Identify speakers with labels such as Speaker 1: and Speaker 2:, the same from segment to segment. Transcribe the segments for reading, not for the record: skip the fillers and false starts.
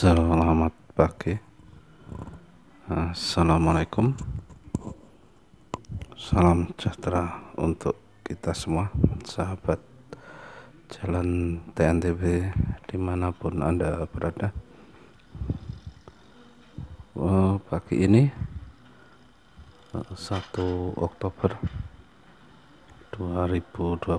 Speaker 1: Selamat pagi. Assalamualaikum. Salam sejahtera untuk kita semua, sahabat Jalan TNTB dimanapun Anda berada. Pagi ini 1 Oktober 2021,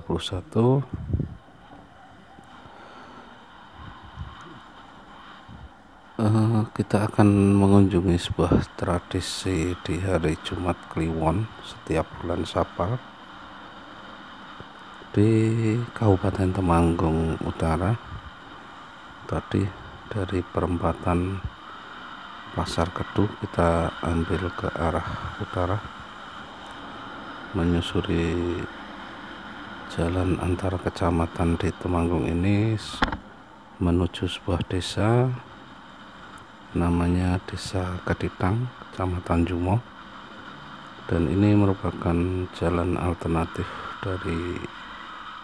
Speaker 1: kita akan mengunjungi sebuah tradisi di hari Jumat Kliwon setiap bulan Sapar di Kabupaten Temanggung Utara. Tadi dari perempatan Pasar Kedu kita ambil ke arah utara, menyusuri jalan antar kecamatan di Temanggung ini menuju sebuah desa namanya Desa Keditang, Kecamatan Jumo, dan ini merupakan jalan alternatif dari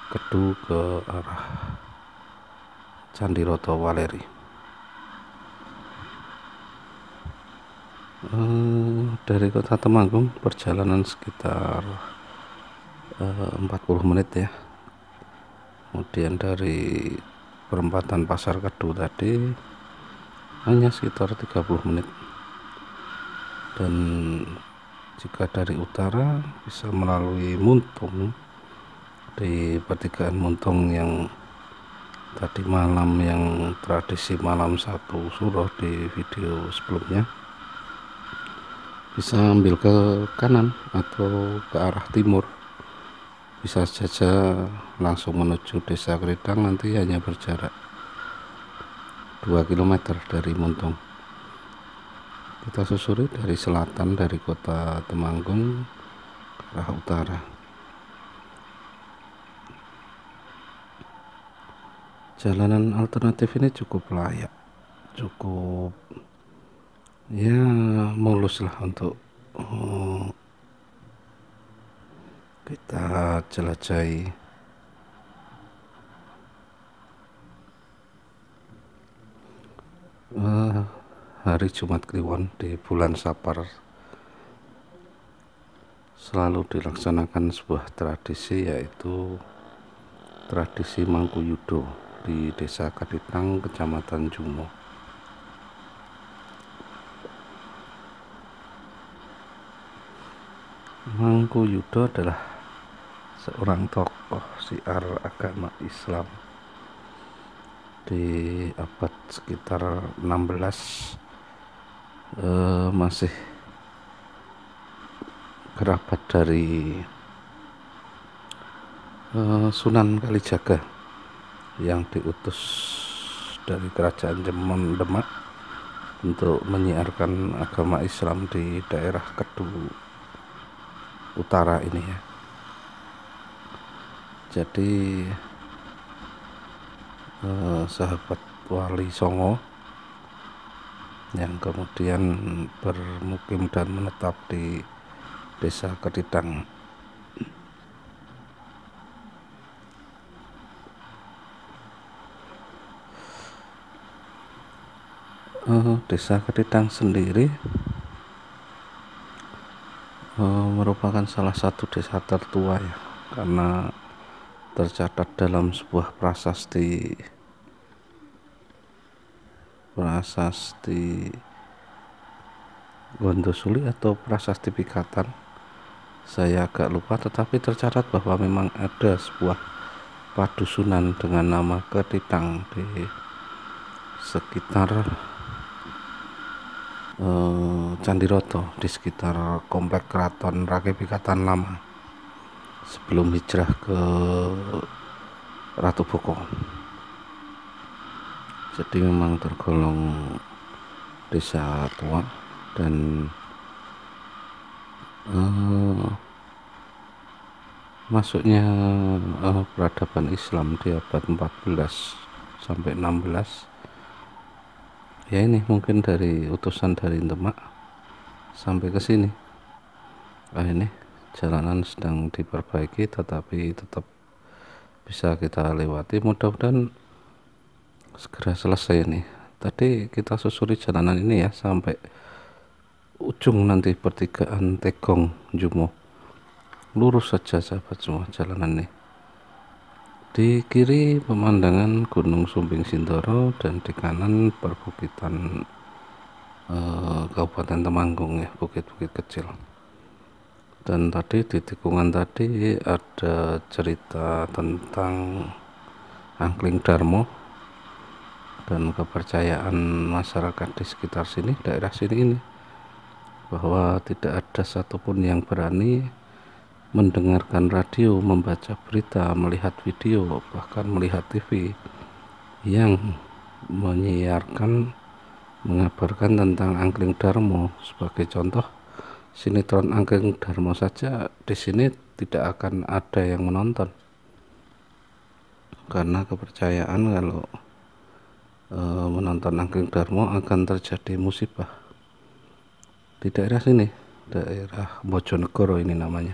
Speaker 1: Kedu ke arah Candi Roto Waleri. Dari kota Temanggung perjalanan sekitar 40 menit ya. Kemudian dari perempatan Pasar Kedu tadi hanya sekitar 30 menit, dan jika dari utara bisa melalui Muntung, di pertigaan Muntung yang tadi malam, yang tradisi malam 1 Suro di video sebelumnya, bisa ambil ke kanan atau ke arah timur, bisa saja langsung menuju Desa Keditang. Nanti hanya berjarak 2 km dari Muntung. Kita susuri dari selatan, dari kota Temanggung ke arah utara. Jalanan alternatif ini cukup layak, cukup ya mulus lah untuk kita jelajahi. Hari Jumat Kliwon di bulan Sapar selalu dilaksanakan sebuah tradisi, yaitu tradisi Mangkuyudo di Desa Keditang, Kecamatan Jumo. Mangkuyudo adalah seorang tokoh syiar agama Islam di abad sekitar 16, masih kerabat dari Sunan Kalijaga yang diutus dari kerajaan Demak untuk menyiarkan agama Islam di daerah Kedu Utara ini ya. Jadi sahabat Wali Songo yang kemudian bermukim dan menetap di Desa Keditang. Desa Keditang sendiri merupakan salah satu desa tertua ya, karena tercatat dalam sebuah prasasti Gondosuli atau prasasti Pikatan, saya agak lupa, tetapi tercatat bahwa memang ada sebuah padusunan dengan nama Keditang di sekitar Candi Roto, di sekitar komplek Keraton Rakai Pikatan Lama sebelum hijrah ke Ratu Boko. Jadi memang tergolong desa tua, dan masuknya peradaban Islam di abad 14 sampai 16 ya, ini mungkin dari utusan dari Demak sampai ke sini. Ini jalanan sedang diperbaiki, tetapi tetap bisa kita lewati. Mudah-mudahan segera selesai nih tadi kita susuri jalanan ini ya sampai ujung nanti pertigaan Tegong Jumo, lurus saja sahabat semua jalan ini. Di kiri pemandangan Gunung Sumbing Sindoro dan di kanan perbukitan Kabupaten Temanggung ya, bukit-bukit kecil. Dan tadi di tikungan tadi ada cerita tentang Angkling Darmo dan kepercayaan masyarakat di sekitar sini, daerah sini ini, bahwa tidak ada satupun yang berani mendengarkan radio, membaca berita, melihat video, bahkan melihat TV yang mengabarkan tentang Angkling Darmo. Sebagai contoh, sinetron Angkling Darmo saja di sini tidak akan ada yang menonton karena kepercayaan kalau menonton Angkling Darmo akan terjadi musibah. Di daerah sini, daerah Bojonegoro ini namanya.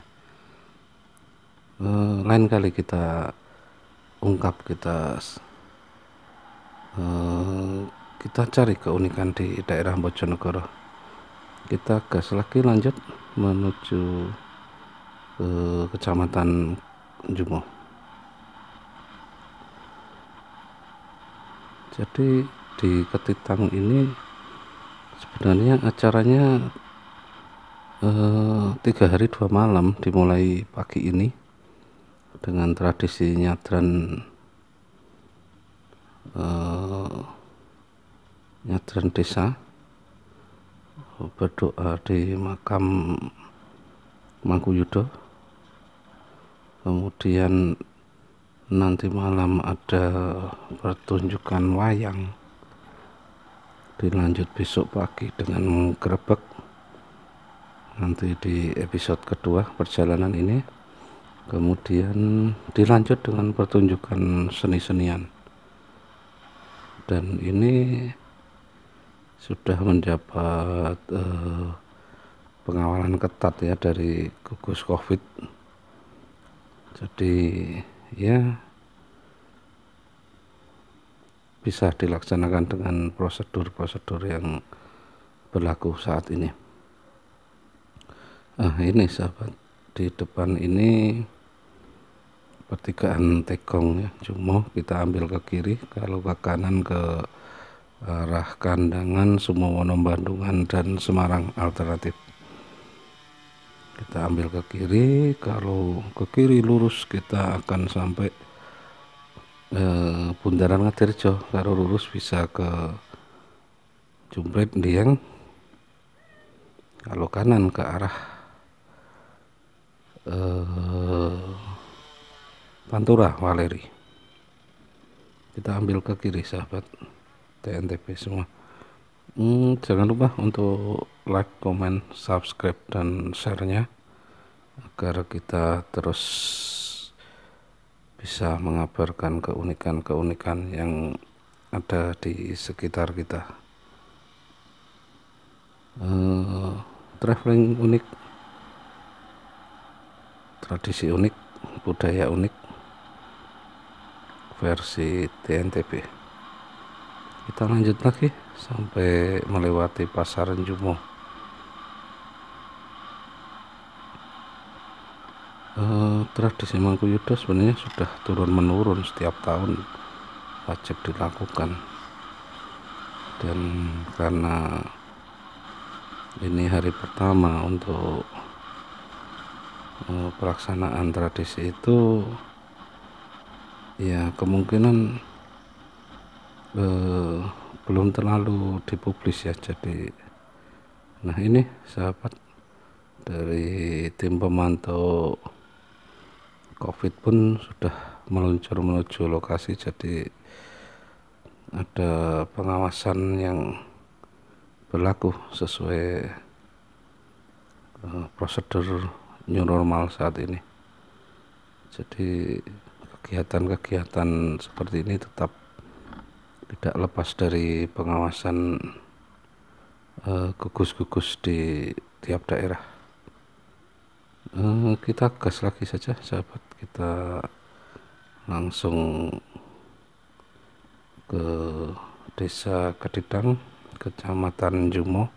Speaker 1: Lain kali kita ungkap, kita cari keunikan di daerah Bojonegoro. Kita gas lagi lanjut menuju Kecamatan Jumo. Jadi di Ketitang ini sebenarnya acaranya 3 hari 2 malam, dimulai pagi ini dengan tradisi nyadran desa, berdoa di makam Mangkuyudo. Kemudian nanti malam ada pertunjukan wayang, dilanjut besok pagi dengan grebek. Nanti di episode kedua perjalanan ini, kemudian dilanjut dengan pertunjukan seni-senian, dan ini sudah mendapat pengawalan ketat ya dari gugus COVID. Jadi ya bisa dilaksanakan dengan prosedur-prosedur yang berlaku saat ini. Ini sahabat, di depan ini pertigaan Tegong ya, Jumo. Kita ambil ke kiri, kalau ke kanan ke arah Kandangan, Sumowono, Bandungan, dan Semarang alternatif. Kita ambil ke kiri, kalau ke kiri lurus kita akan sampai Bundaran Ngatirjo. Kalau lurus bisa ke Jumprit Dieng, kalau kanan ke arah Pantura Waleri. Kita ambil ke kiri sahabat TNTP semua. Jangan lupa untuk like, comment, subscribe, dan share-nya agar kita terus bisa mengabarkan keunikan-keunikan yang ada di sekitar kita. Traveling unik, tradisi unik, budaya unik versi TNTP. Kita lanjut lagi sampai melewati Pasaran Jumo. Tradisi Mangkuyudo sebenarnya sudah turun-menurun, setiap tahun wajib dilakukan, dan karena ini hari pertama untuk pelaksanaan tradisi itu, ya kemungkinan belum terlalu dipublis ya. Jadi nah ini sahabat, dari tim pemantau COVID pun sudah meluncur menuju lokasi. Jadi ada pengawasan yang berlaku sesuai prosedur new normal saat ini. Jadi kegiatan-kegiatan seperti ini tetap tidak lepas dari pengawasan gugus-gugus di tiap daerah. Kita gas lagi saja sahabat, kita langsung ke Desa Keditang, Kecamatan Jumo,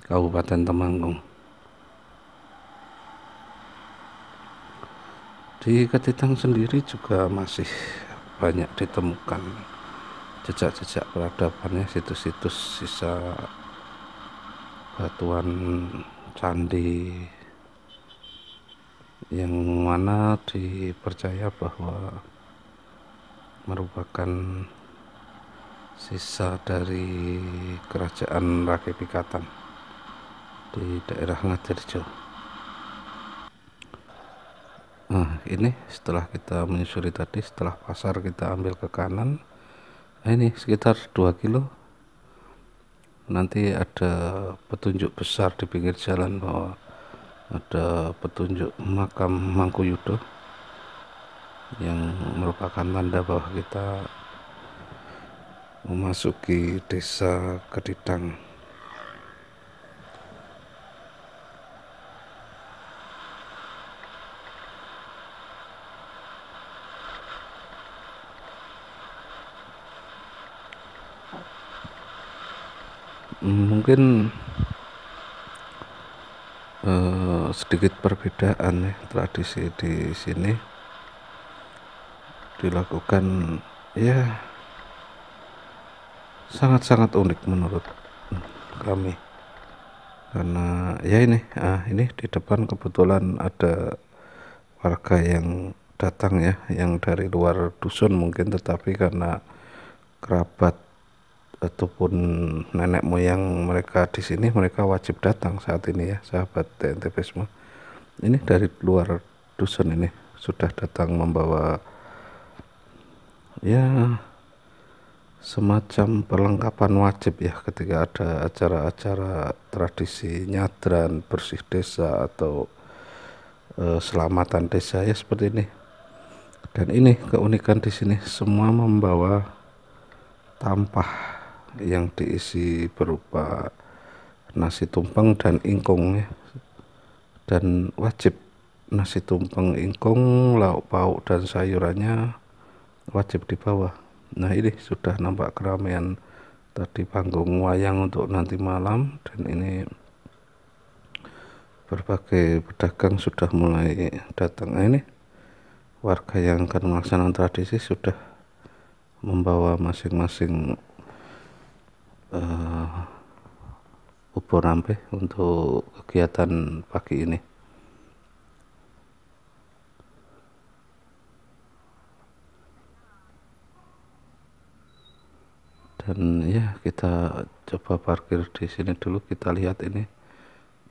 Speaker 1: Kabupaten Temanggung. Di Keditang sendiri juga masih banyak ditemukan jejak-jejak peradabannya, situs-situs sisa batuan candi yang mana dipercaya bahwa merupakan sisa dari kerajaan Rakai Pikatan di daerah Ngatirjo. Nah, ini setelah kita menyusuri tadi, setelah pasar kita ambil ke kanan. Nah, ini sekitar 2 kilo. Nanti ada petunjuk besar di pinggir jalan bahwa ada petunjuk makam Mangkuyudo yang merupakan tanda bahwa kita memasuki desa Keditang. Mungkin sedikit perbedaan ya, tradisi di sini dilakukan ya sangat-sangat unik menurut kami, karena ya ini di depan kebetulan ada warga yang datang ya, yang dari luar dusun mungkin, tetapi karena kerabat ataupun nenek moyang mereka di sini, mereka wajib datang saat ini ya, sahabat TNTP semua. Ini dari luar dusun ini sudah datang membawa ya semacam perlengkapan wajib ya ketika ada acara-acara tradisi nyadran, bersih desa atau selamatan desa ya seperti ini. Dan ini keunikan di sini, semua membawa tampah yang diisi berupa nasi tumpeng dan ingkung ya. Dan wajib nasi tumpeng, ingkung, lauk pauk dan sayurannya wajib dibawa. Nah, ini sudah nampak keramaian tadi panggung wayang untuk nanti malam, dan ini berbagai pedagang sudah mulai datang. Nah, ini warga yang akan melaksanakan tradisi sudah membawa masing-masing ubur rampe untuk kegiatan pagi ini. Dan ya, kita coba parkir di sini dulu, kita lihat ini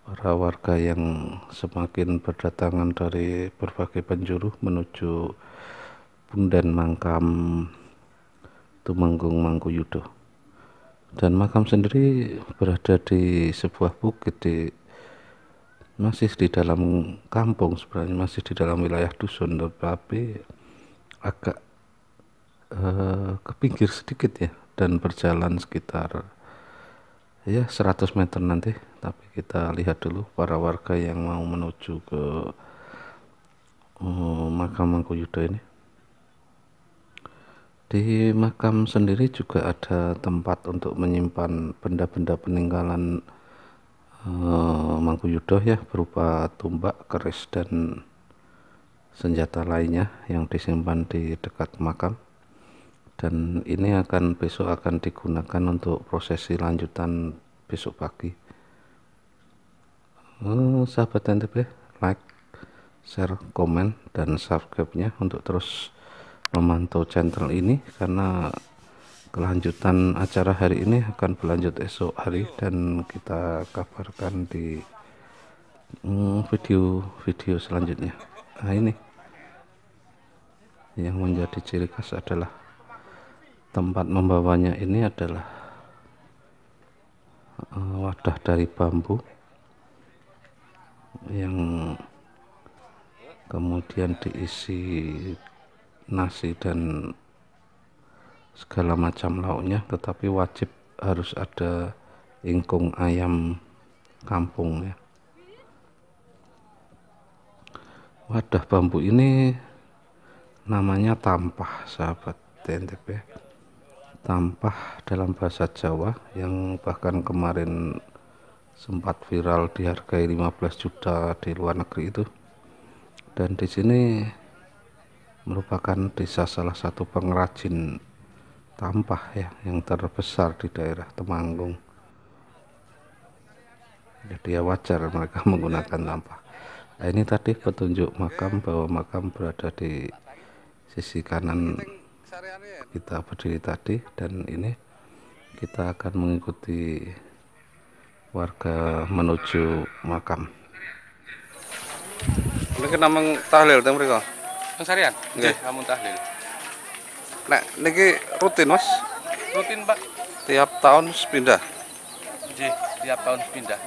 Speaker 1: para warga yang semakin berdatangan dari berbagai penjuru menuju Punden makam Tumenggung Mangkuyudo. Dan makam sendiri berada di sebuah bukit, masih di dalam kampung sebenarnya, masih di dalam wilayah dusun, tetapi agak ke pinggir sedikit ya, dan berjalan sekitar ya 100 meter nanti. Tapi kita lihat dulu para warga yang mau menuju ke makam Mangkuyudo ini. Di makam sendiri juga ada tempat untuk menyimpan benda-benda peninggalan Mangkuyudo ya, berupa tumbak, keris, dan senjata lainnya yang disimpan di dekat makam. Dan ini besok akan digunakan untuk prosesi lanjutan besok pagi. Sahabat NTP, like, share, komen, dan subscribe-nya untuk terus memantau channel ini, karena kelanjutan acara hari ini akan berlanjut esok hari dan kita kabarkan di video selanjutnya. Nah, ini yang menjadi ciri khas adalah tempat membawanya ini adalah wadah dari bambu yang kemudian diisi nasi dan segala macam lauknya, tetapi wajib harus ada ingkung ayam kampung ya. Wadah bambu ini namanya tampah, sahabat TNTP. Tampah dalam bahasa Jawa yang bahkan kemarin sempat viral dihargai 15 juta di luar negeri itu. Dan di sini merupakan desa salah satu pengrajin tampah ya yang terbesar di daerah Temanggung. Jadi ya wajar mereka menggunakan tampah. Nah, ini tadi petunjuk makam bahwa makam berada di sisi kanan kita berdiri tadi, dan ini kita akan mengikuti warga menuju makam. Ini kan namang tahlil teng mriko.
Speaker 2: Seharian?
Speaker 1: Nggih,
Speaker 2: namun tahlil.
Speaker 1: Nek niki rutin, Mas?
Speaker 2: Rutin, Pak.
Speaker 1: Tiap tahun pindah.
Speaker 2: Nggih, tiap tahun pindah.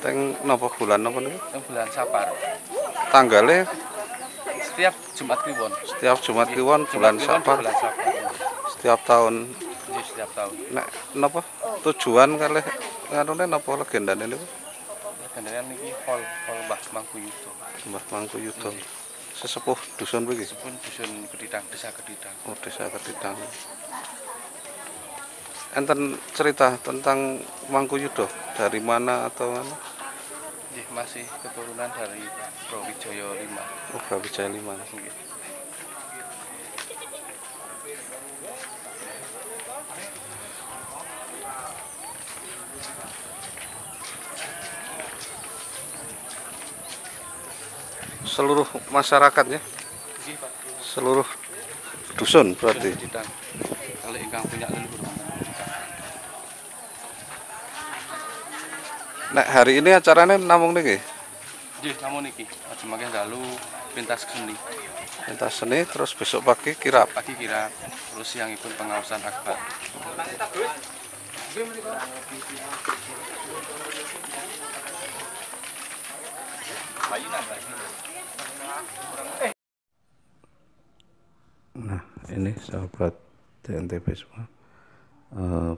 Speaker 1: Teng napa bulan napa niku?
Speaker 2: Yang bulan Sapar.
Speaker 1: Tanggalnya
Speaker 2: Setiap Jumat Kliwon.
Speaker 1: setiap Jumat Kliwon bulan Sapar.
Speaker 2: Bulan Sapar.
Speaker 1: Setiap tahun.
Speaker 2: Nggih, setiap tahun.
Speaker 1: Nek napa tujuan kalih nganune napa legendane niku?
Speaker 2: Legendanya niki hol Mbah Mangkuyudo.
Speaker 1: Mbah Mangkuyudo. Sesepuh dusun mriki.
Speaker 2: Sepun dusun Keditang, desa Keditang.
Speaker 1: Oh, desa Keditang. Enten cerita tentang Mangkuyudo dari mana atau mana?
Speaker 2: Nggih, masih keturunan dari Brawijaya 5.
Speaker 1: Oh, Brawijaya 5.
Speaker 2: Nggih.
Speaker 1: Seluruh masyarakatnya,
Speaker 2: Nggih, Pak.
Speaker 1: seluruh dusun berarti.
Speaker 2: Keditang. Kalau ingkang punya leluhur.
Speaker 1: Nek hari ini acaranya namung niki.
Speaker 2: Nggih, namun niki aja makin dalu pentas seni.
Speaker 1: Pentas seni, terus besok pagi kirap.
Speaker 2: Pagi kira terus siangipun pengawasan akbar.
Speaker 1: Nah, ini sahabat TNTP semua,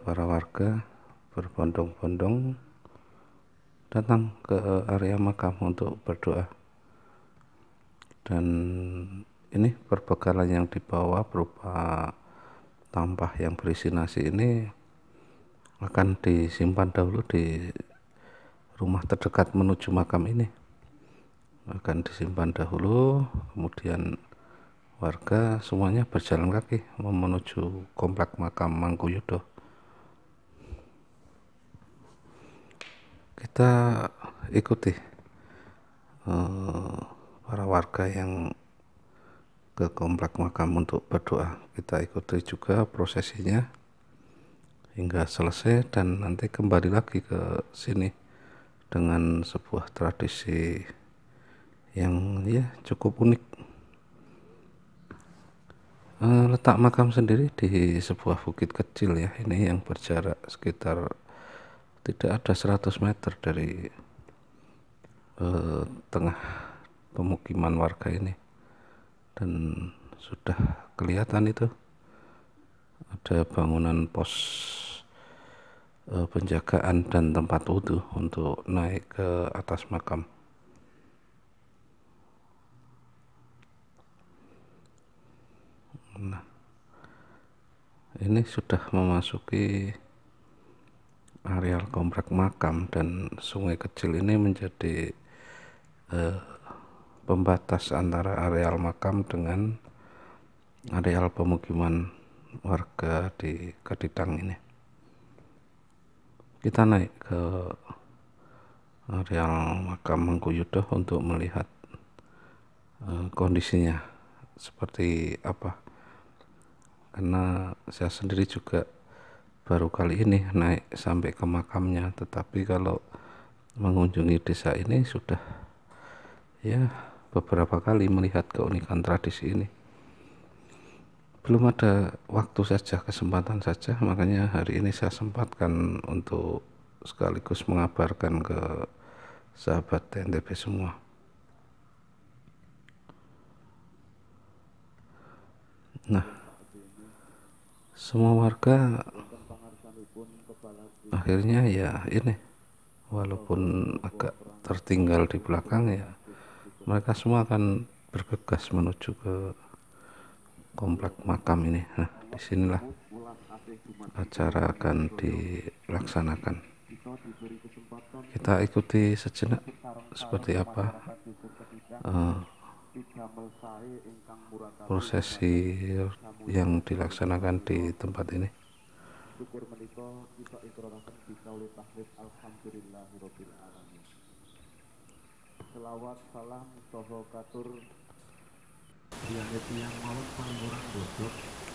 Speaker 1: para warga berbondong-bondong datang ke area makam untuk berdoa. Dan ini perbekalan yang dibawa berupa tampah yang berisi nasi ini akan disimpan dahulu di rumah terdekat menuju makam ini. Akan disimpan dahulu, kemudian warga semuanya berjalan kaki menuju komplek makam Mangkuyudo. Kita ikuti para warga yang ke komplek makam untuk berdoa. Kita ikuti juga prosesinya hingga selesai, dan nanti kembali lagi ke sini dengan sebuah tradisi yang ya cukup unik. Letak makam sendiri di sebuah bukit kecil ya, ini yang berjarak sekitar tidak ada 100 meter dari tengah pemukiman warga ini. Dan sudah kelihatan itu ada bangunan pos penjagaan dan tempat wudhu untuk naik ke atas makam. Nah, ini sudah memasuki areal komplek makam, dan sungai kecil ini menjadi pembatas antara areal makam dengan areal pemukiman warga di Keditang ini. Kita naik ke areal makam Mangkuyudo untuk melihat kondisinya seperti apa, karena saya sendiri juga baru kali ini naik sampai ke makamnya, tetapi kalau mengunjungi desa ini sudah ya beberapa kali melihat keunikan tradisi ini. Belum ada waktu saja, kesempatan saja, makanya hari ini saya sempatkan untuk sekaligus mengabarkan ke sahabat TNTP semua. Nah, semua warga akhirnya ya ini, walaupun agak tertinggal di belakang, ya mereka semua akan bergegas menuju ke komplek makam ini. Nah, disinilah acara akan dilaksanakan. Kita ikuti sejenak seperti apa prosesi yang dilaksanakan di tempat ini.
Speaker 3: Selawat salam soho katur.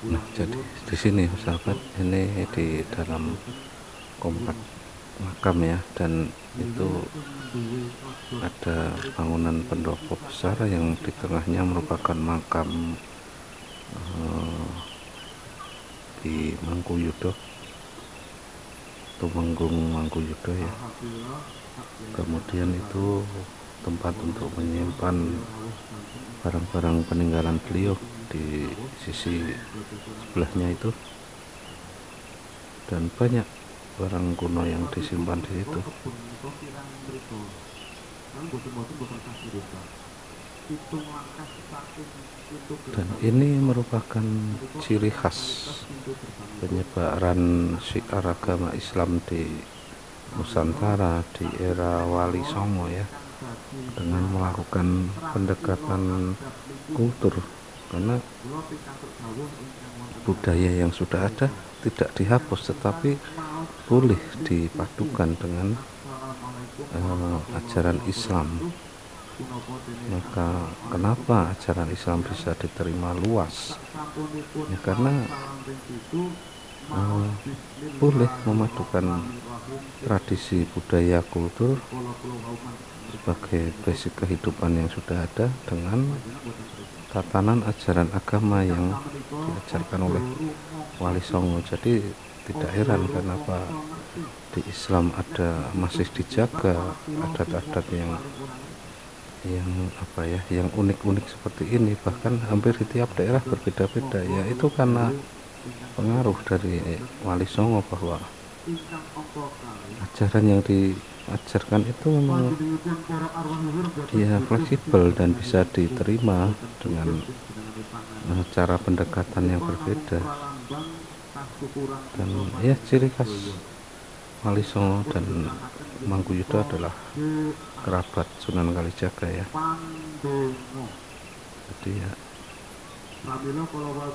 Speaker 1: Nah, jadi di sini sahabat, ini di dalam komplek makam ya, dan itu ada bangunan pendopo besar yang di tengahnya merupakan makam di Mangkuyudo, Tumenggung Mangkuyudo ya. Kemudian itu tempat untuk menyimpan barang-barang peninggalan beliau di sisi sebelahnya itu, dan banyak barang kuno yang disimpan di situ. Dan ini merupakan ciri khas penyebaran syiar agama Islam di Nusantara di era Wali Songo ya, dengan melakukan pendekatan kultur, karena budaya yang sudah ada tidak dihapus tetapi boleh dipadukan dengan ajaran Islam. Maka kenapa ajaran Islam bisa diterima luas ya, karena boleh memadukan tradisi budaya kultur sebagai basic kehidupan yang sudah ada dengan tatanan ajaran agama yang diajarkan oleh Wali Songo. Jadi tidak heran kenapa di Islam masih dijaga adat-adat yang unik-unik seperti ini. Bahkan hampir di tiap daerah berbeda-beda ya, itu karena pengaruh dari Wali Songo, bahwa ajaran yang diajarkan itu memang ya fleksibel dan bisa diterima dengan cara pendekatan yang berbeda. Dan ya, ciri khas Wali Songo dan Mangkuyudo adalah kerabat Sunan Kalijaga ya. Jadi ya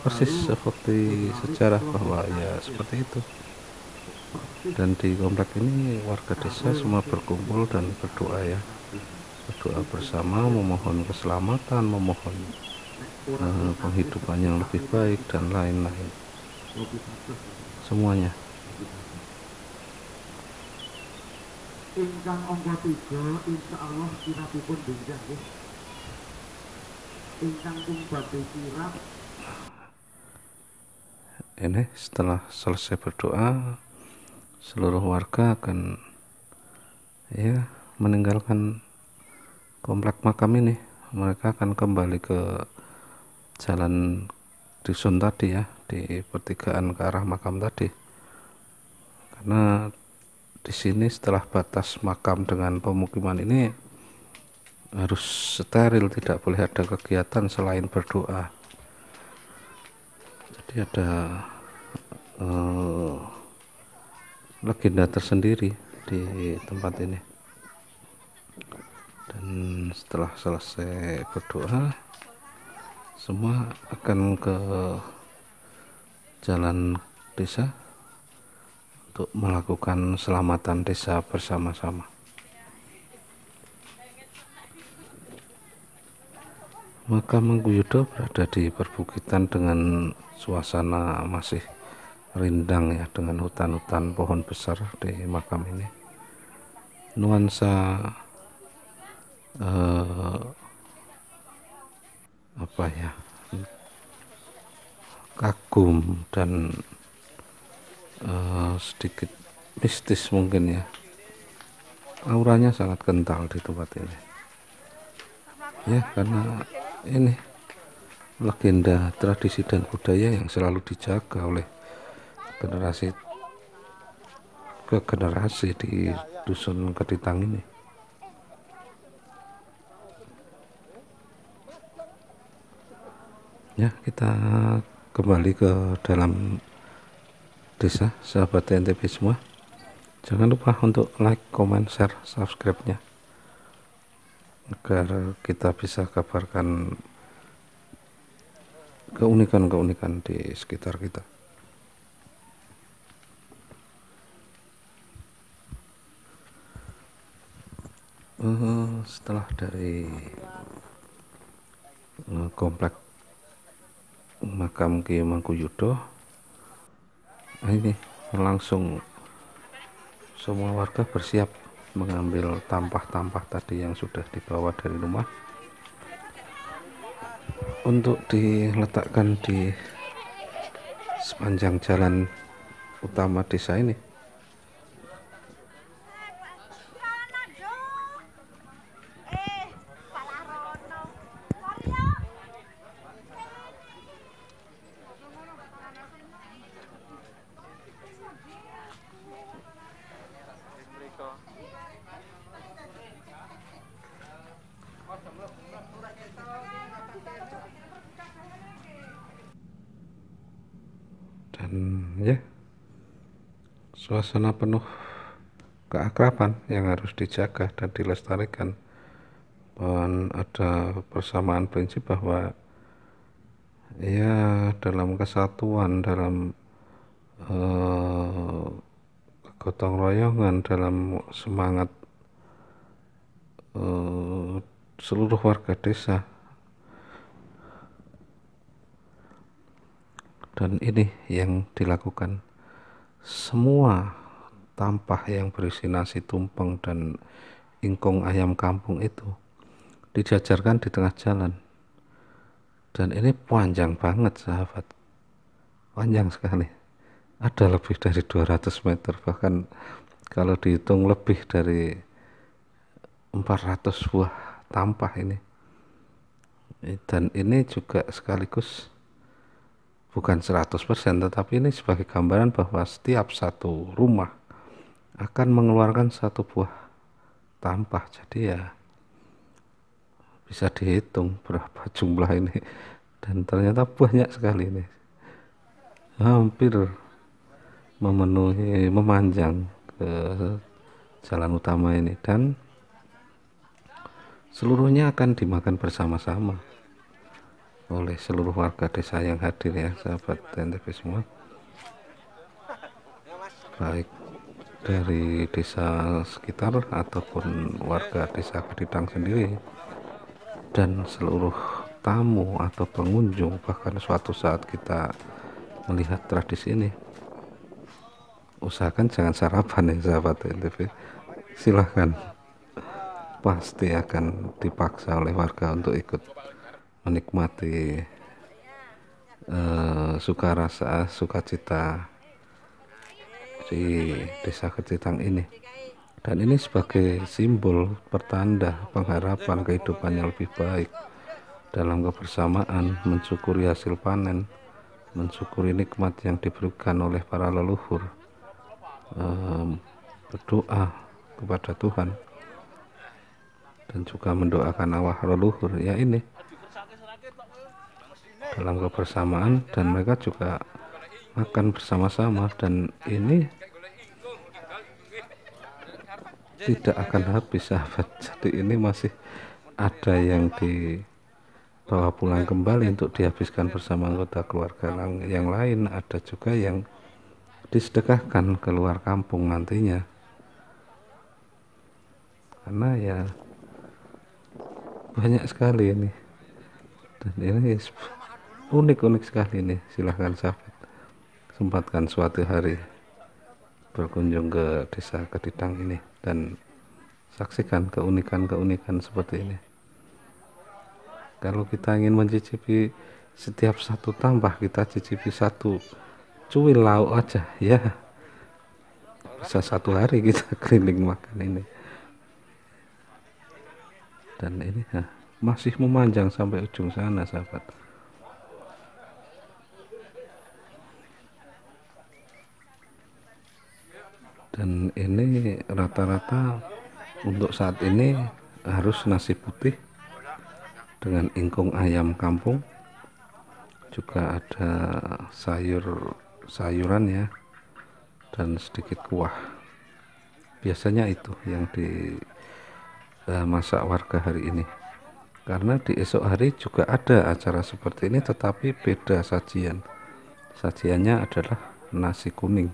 Speaker 1: persis seperti sejarah bahwa ya seperti itu. Dan di komplek ini warga desa semua berkumpul dan berdoa ya, berdoa bersama, memohon keselamatan, memohon penghidupan yang lebih baik dan lain-lain semuanya.
Speaker 3: Ingkang angka 3 insyaallah kirapipun benjang nggih. Ingkang pun badhe kirap.
Speaker 1: Ini setelah selesai berdoa, seluruh warga akan ya meninggalkan komplek makam ini. Mereka akan kembali ke jalan dusun tadi ya, di pertigaan ke arah makam tadi. Karena di sini setelah batas makam dengan pemukiman ini harus steril, tidak boleh ada kegiatan selain berdoa. Jadi ada legenda tersendiri di tempat ini. Dan setelah selesai berdoa, semua akan ke jalan desa untuk melakukan selamatan desa bersama-sama. Makam Mangkuyudo berada di perbukitan dengan suasana masih rindang ya, dengan hutan-hutan pohon besar di makam ini. Nuansa kagum dan sedikit mistis mungkin ya, auranya sangat kental di tempat ini ya, karena ini legenda, tradisi dan budaya yang selalu dijaga oleh generasi ke generasi di dusun Keditang ini. Ya, kita kembali ke dalam desa, sahabat TNTP semua. Jangan lupa untuk like, comment, share, subscribe-nya agar kita bisa kabarkan keunikan-keunikan di sekitar kita. Setelah dari komplek makam Ki Mangkuyudo, ini langsung semua warga bersiap mengambil tampah-tampah tadi yang sudah dibawa dari rumah untuk diletakkan di sepanjang jalan utama desa ini. Dan ya, suasana penuh keakraban yang harus dijaga dan dilestarikan. Dan ada persamaan prinsip bahwa ya dalam kesatuan, dalam gotong royongan, dalam semangat seluruh warga desa. Dan ini yang dilakukan. Semua tampah yang berisi nasi tumpeng dan ingkung ayam kampung itu dijajarkan di tengah jalan. Dan ini panjang banget, sahabat. Panjang sekali. Ada lebih dari 200 meter, bahkan kalau dihitung lebih dari 400 buah tampah ini. Dan ini juga sekaligus bukan 100%, tetapi ini sebagai gambaran bahwa setiap satu rumah akan mengeluarkan satu buah tampah. Jadi ya bisa dihitung berapa jumlah ini, dan ternyata banyak sekali ini, hampir memenuhi, memanjang ke jalan utama ini, dan seluruhnya akan dimakan bersama-sama oleh seluruh warga desa yang hadir, ya sahabat TNTP semua, baik dari desa sekitar ataupun warga desa Keditang sendiri, dan seluruh tamu atau pengunjung. Bahkan suatu saat kita melihat tradisi ini, usahakan jangan sarapan ya sahabat TNTP, silahkan, pasti akan dipaksa oleh warga untuk ikut menikmati sukacita di desa Keditang ini. Dan ini sebagai simbol pertanda pengharapan kehidupan yang lebih baik dalam kebersamaan, mensyukuri hasil panen, mensyukuri nikmat yang diberikan oleh para leluhur, berdoa kepada Tuhan, dan juga mendoakan arwah leluhur. Ya ini dalam kebersamaan, dan mereka juga makan bersama-sama, dan ini tidak akan habis, sahabat. Jadi ini masih ada yang dibawa pulang kembali untuk dihabiskan bersama anggota keluarga yang lain. Ada juga yang disedekahkan ke luar kampung nantinya, karena ya banyak sekali ini, dan ini unik-unik sekali ini. Silahkan sahabat, sempatkan suatu hari berkunjung ke desa Keditang ini dan saksikan keunikan-keunikan seperti ini. Kalau kita ingin mencicipi setiap satu tampah, kita cicipi satu cuil lauk aja ya, bisa satu hari kita keliling makan ini. Dan ini masih memanjang sampai ujung sana, sahabat. Dan ini rata-rata untuk saat ini harus nasi putih dengan ingkung ayam kampung, juga ada sayuran ya, dan sedikit kuah. Biasanya itu yang dimasak warga hari ini, karena di esok hari juga ada acara seperti ini tetapi beda sajiannya adalah nasi kuning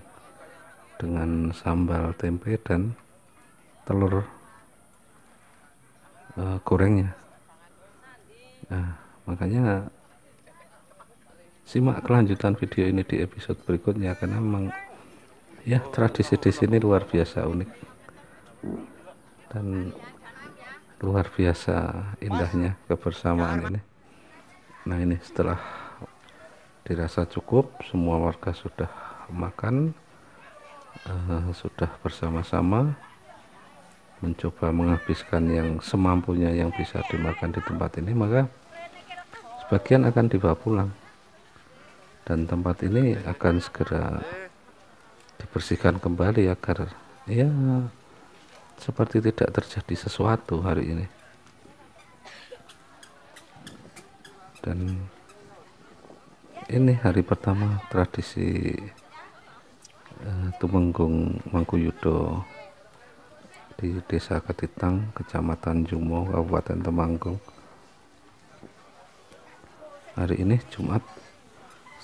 Speaker 1: dengan sambal tempe dan telur gorengnya. Nah, makanya simak kelanjutan video ini di episode berikutnya, karena memang ya tradisi di sini luar biasa unik dan luar biasa indahnya kebersamaan ini. Nah, ini setelah dirasa cukup, semua warga sudah makan, sudah bersama-sama mencoba menghabiskan yang semampunya yang bisa dimakan di tempat ini, maka sebagian akan dibawa pulang dan tempat ini akan segera dibersihkan kembali agar ya seperti tidak terjadi sesuatu hari ini. Dan ini hari pertama tradisi Tumenggung Mangkuyudo di Desa Ketitang, Kecamatan Jumo, Kabupaten Temanggung. Hari ini Jumat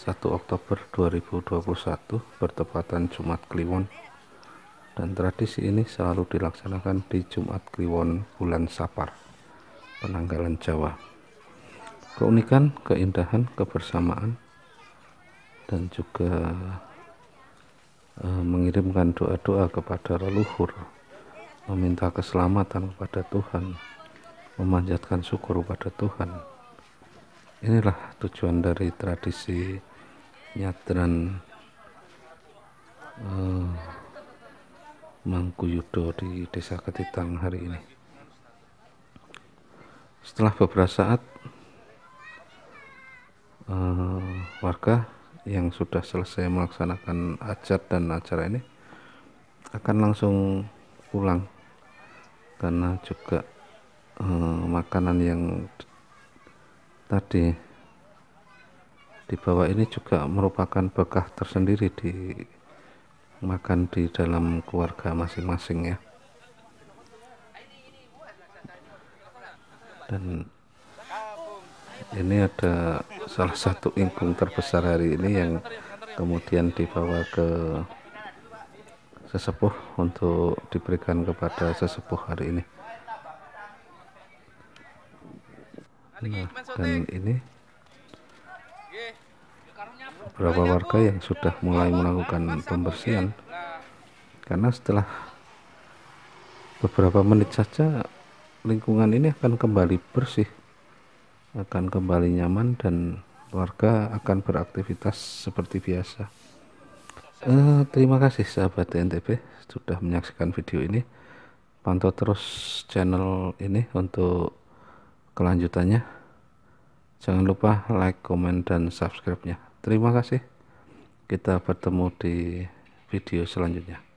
Speaker 1: 1 Oktober 2021 bertepatan Jumat Kliwon, dan tradisi ini selalu dilaksanakan di Jumat Kliwon bulan Sapar, penanggalan Jawa. Keunikan, keindahan, kebersamaan, dan juga mengirimkan doa-doa kepada leluhur, meminta keselamatan kepada Tuhan, memanjatkan syukur kepada Tuhan. Inilah tujuan dari tradisi nyadran Mangkuyudo di Desa Ketitang hari ini. Setelah beberapa saat, warga yang sudah selesai melaksanakan hajat dan acara ini akan langsung pulang, karena juga makanan yang tadi dibawa ini juga merupakan berkah tersendiri dimakan di dalam keluarga masing-masing ya. Dan ini ada salah satu ingkung terbesar hari ini yang kemudian dibawa ke sesepuh untuk diberikan kepada sesepuh hari ini. Nah, dan ini beberapa warga yang sudah mulai melakukan pembersihan, karena setelah beberapa menit saja lingkungan ini akan kembali bersih, akan kembali nyaman, dan warga akan beraktivitas seperti biasa. Terima kasih sahabat NTB sudah menyaksikan video ini. Pantau terus channel ini untuk kelanjutannya. Jangan lupa like, komen, dan subscribe-nya. Terima kasih. Kita bertemu di video selanjutnya.